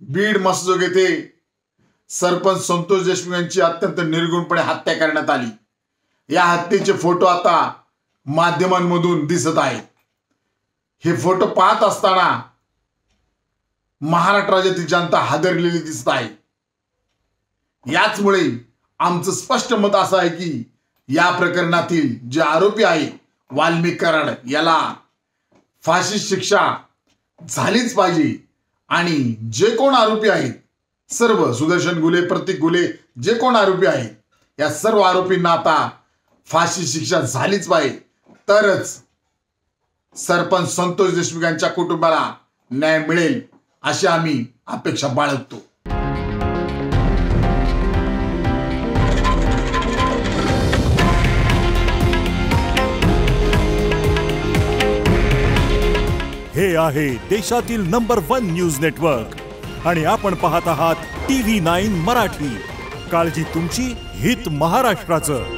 बीड मसजोग येथे सरपंच संतोष देशमुख यांची अत्यंत निर्गुणपणे हत्या करण्यात आली। या हत्येचे फोटो आता माध्यमांमधून दिसत आहेत। हे फोटो पाहत असताना महाराष्ट्र राज्यातील जनता हादरलेली दिसत आहे। याचमुळे आमचं स्पष्ट मत असं आहे की या प्रकरणातील जे आरोपी आहे वाल्मिक कराड याला फाशी शिक्षा झालीच पाहिजे आणि जे कोण आरोपी आहेत सर्व सुदर्शन गुले, प्रतीक गुले जे कोण आरोपी आहेत या सर्व आरोपींना आता फाशी शिक्षा झालीच पाहिजे, तरच सरपंच संतोष देशमुख यांच्या कुटुंबाला न्याय मिळेल अशी आम्ही अपेक्षा बाळगतो। हे आहे देशातील नंबर 1 न्यूज नेटवर्क आणि आपण पाहत आहात TV9 मराठी। काळजी तुमची, हित महाराष्ट्राचं।